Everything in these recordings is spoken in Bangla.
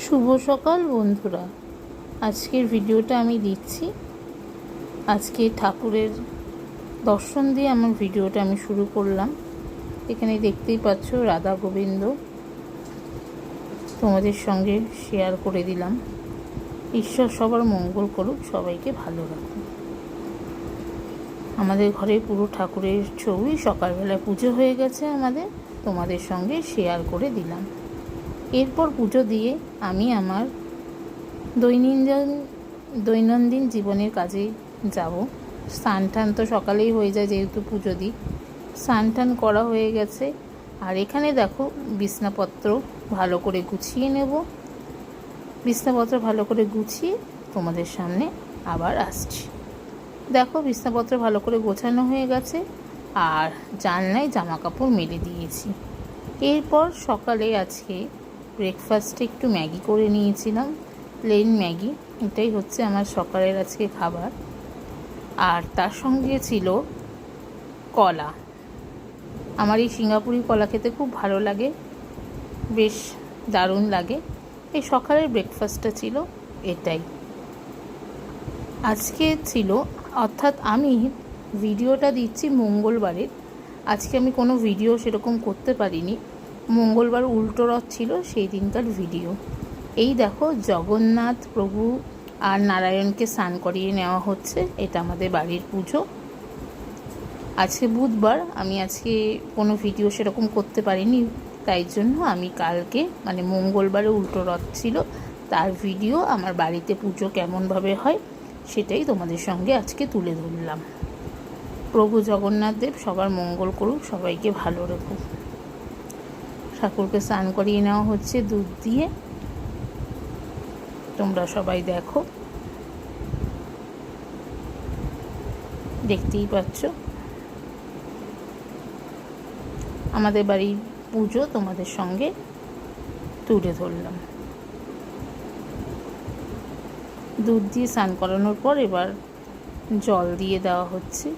শুভ সকাল বন্ধুরা, আজকের ভিডিওটা আমি দিচ্ছি। আজকে ঠাকুরের দর্শন দিয়ে আমার ভিডিওটা আমি শুরু করলাম। এখানে দেখতেই পাচ্ছ রাধা গোবিন্দ তোমাদের সঙ্গে শেয়ার করে দিলাম। ঈশ্বর সবার মঙ্গল করুক, সবাইকে ভালো রাখুক। আমাদের ঘরে পুরো ঠাকুরের ছবি সকালবেলা পুজো হয়ে গেছে, আমাদের তোমাদের সঙ্গে শেয়ার করে দিলাম। এরপর পুজো দিয়ে আমি আমার দৈনন্দিন জীবনের কাজে যাব। স্নান টান তো সকালেই হয়ে যায়, যেহেতু পুজো দিই। স্নান টান করা হয়ে গেছে। আর এখানে দেখো বিছনাপত্র ভালো করে গুছিয়ে নেব। বিছনাপত্র ভালো করে গুছিয়ে তোমাদের সামনে আবার আসছি। দেখো বিছনাপত্র ভালো করে গোছানো হয়ে গেছে, আর জানলায় জামা কাপড় মেলে দিয়েছি। এরপর সকালে আজকে ব্রেকফাস্টে একটু ম্যাগি করে নিয়েছিলাম, প্লেন ম্যাগি। এটাই হচ্ছে আমার সকালের আজকে খাবার। আর তার সঙ্গে ছিল কলা। আমার এই সিঙ্গাপুরি কলা খেতে খুব ভালো লাগে, বেশ দারুণ লাগে। এই সকালের ব্রেকফাস্টটা ছিল এটাই। আজকে ছিল, অর্থাৎ আমি ভিডিওটা দিচ্ছি মঙ্গলবারের। আজকে আমি কোনো ভিডিও সেরকম করতে পারিনি। মঙ্গলবার উল্টো রথ ছিল, সেই দিনকার ভিডিও। এই দেখো জগন্নাথ প্রভু আর নারায়ণকে স্নান করিয়ে নেওয়া হচ্ছে। এটা আমাদের বাড়ির পুজো। আজকে বুধবার, আমি আজকে কোনো ভিডিও সেরকম করতে পারিনি, তাই জন্য আমি কালকে মানে মঙ্গলবারে উল্টো রথ ছিল, তার ভিডিও আমার বাড়িতে পুজো কেমনভাবে হয় সেটাই তোমাদের সঙ্গে আজকে তুলে ধরলাম। প্রভু জগন্নাথ দেব সবার মঙ্গল করুক, সবাইকে ভালো রাখুক। ঠাকুরকে স্নান করিয়ে নেওয়া হচ্ছে দুধ দিয়ে, তোমরা সবাই দেখো, দেখতেই পাচ্ছ। আমাদের বাড়ির পুজো তোমাদের সঙ্গে তুলে ধরলাম। দুধ দিয়ে স্নান করানোর পর এবার জল দিয়ে দেওয়া হচ্ছে।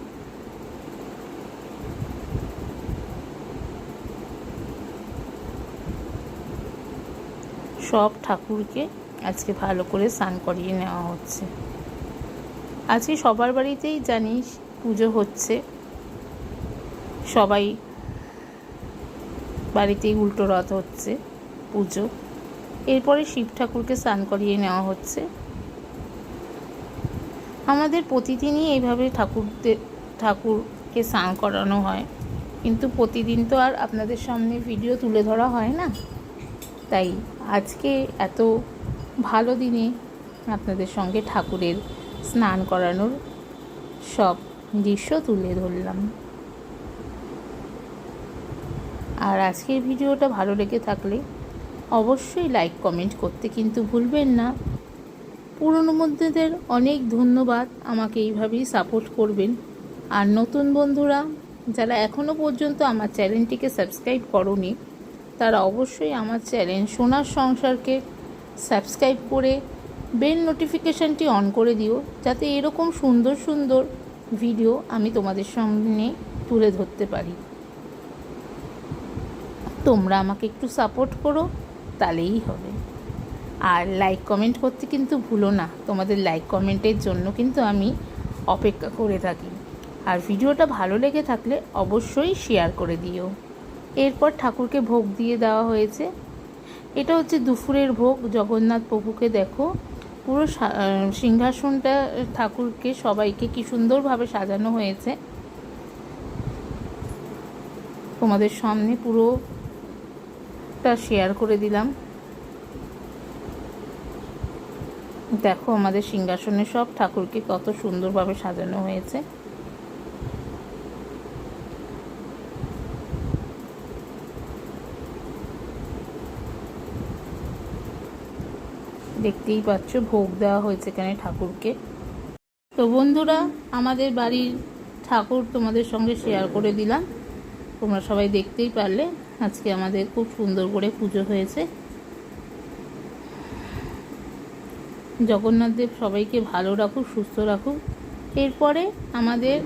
সব ঠাকুরকে আজকে ভালো করে স্নান করিয়ে নেওয়া হচ্ছে। আজকে সবার বাড়িতেই জানিস পুজো হচ্ছে, সবাই বাড়িতেই উল্টো রথ হচ্ছে পুজো। এরপরে শিব ঠাকুরকে স্নান করিয়ে নেওয়া হচ্ছে। আমাদের প্রতিদিনই এইভাবে ঠাকুরকে স্নান করানো হয়, কিন্তু প্রতিদিন তো আর আপনাদের সামনে ভিডিও তুলে ধরা হয় না, তাই আজকে এত ভালো দিনে আপনাদের সঙ্গে ঠাকুরের স্নান করানোর সব দৃশ্য তুলে ধরলাম। আর আজকের ভিডিওটা ভালো লেগে থাকলে অবশ্যই লাইক কমেন্ট করতে কিন্তু ভুলবেন না। পুরনো বন্ধুদের অনেক ধন্যবাদ, আমাকে এইভাবেই সাপোর্ট করবেন। আর নতুন বন্ধুরা যারা এখনও পর্যন্ত আমার চ্যানেলটিকে সাবস্ক্রাইব করোনি, তারা অবশ্যই আমার চ্যানেল সোনার সংসারকে সাবস্ক্রাইব করে বেল নোটিফিকেশানটি অন করে দিও, যাতে এরকম সুন্দর সুন্দর ভিডিও আমি তোমাদের সামনে তুলে ধরতে পারি। তোমরা আমাকে একটু সাপোর্ট করো, তাহলেই হবে। আর লাইক কমেন্ট করতে কিন্তু ভুলো না, তোমাদের লাইক কমেন্টের জন্য কিন্তু আমি অপেক্ষা করে থাকি। আর ভিডিওটা ভালো লেগে থাকলে অবশ্যই শেয়ার করে দিও। এরপর ঠাকুরকে ভোগ দিয়ে দেওয়া হয়েছে। এটা হচ্ছে দুপুরের ভোগ জগন্নাথ প্রভুকে। দেখো পুরো সিংহাসনটা ঠাকুরকে সবাইকে কি সুন্দরভাবে সাজানো হয়েছে। তোমাদের সামনে পুরোটা শেয়ার করে দিলাম। দেখো আমাদের সিংহাসনে সব ঠাকুরকে কত সুন্দরভাবে সাজানো হয়েছে। দেখতেই পাচ্ছ ভোগ দেওয়া হয়েছে এখানে ঠাকুরকে। তো বন্ধুরা, আমাদের বাড়ির ঠাকুর তোমাদের সঙ্গে শেয়ার করে দিলাম। তোমরা সবাই দেখতেই পারলে আজকে আমাদের খুব সুন্দর করে পুজো হয়েছে। জগন্নাথ দেব সবাইকে ভালো রাখুক, সুস্থ রাখুক। এরপরে আমাদের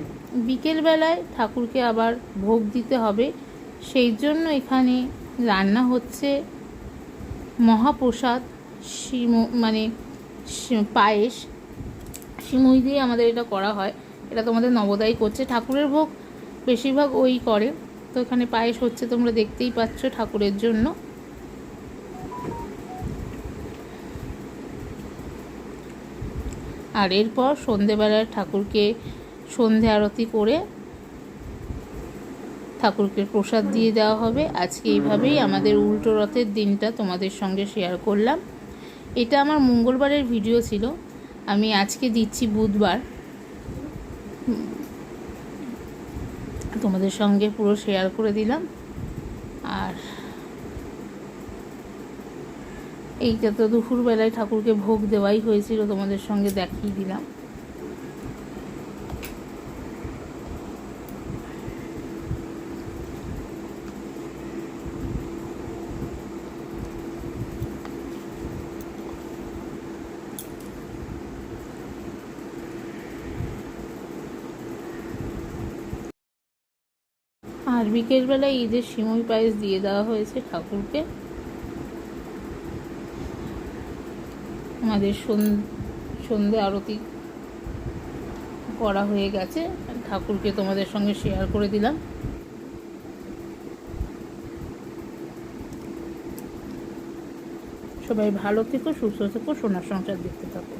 বিকেলবেলায় ঠাকুরকে আবার ভোগ দিতে হবে, সেই জন্য এখানে রান্না হচ্ছে মহাপ্রসাদ। মানে পায়েস, সিমুই দিয়ে আমাদের এটা করা হয়। এটা তোমাদের নবদাই করছে, ঠাকুরের ভোগ বেশিরভাগ ওই করে। তো এখানে পায়েস হচ্ছে, তোমরা দেখতেই পাচ্ছ ঠাকুরের জন্য। আর এরপর সন্ধেবেলায় ঠাকুরকে সন্ধে আরতি করে ঠাকুরকে প্রসাদ দিয়ে দেওয়া হবে। আজকে এইভাবেই আমাদের উল্টো রথের দিনটা তোমাদের সঙ্গে শেয়ার করলাম। এটা আমার মঙ্গলবারের ভিডিও ছিল, আমি আজকে দিচ্ছি বুধবার, তোমাদের সঙ্গে পুরো শেয়ার করে দিলাম। আর এইটা তো দুপুরবেলায় ঠাকুরকে ভোগ দেওয়াই হয়েছিল, তোমাদের সঙ্গে দেখিয়ে দিলাম। আর বিকেলবেলায় ঈদের সিমুই পায়েস দিয়ে দেওয়া হয়েছে ঠাকুরকে। আমাদের সন্ধে আরতি করা হয়ে গেছে, ঠাকুরকে তোমাদের সঙ্গে শেয়ার করে দিলাম। সবাই ভালো থেকো, সুস্থ থেকো, সোনার সংসার দেখতে থাকো।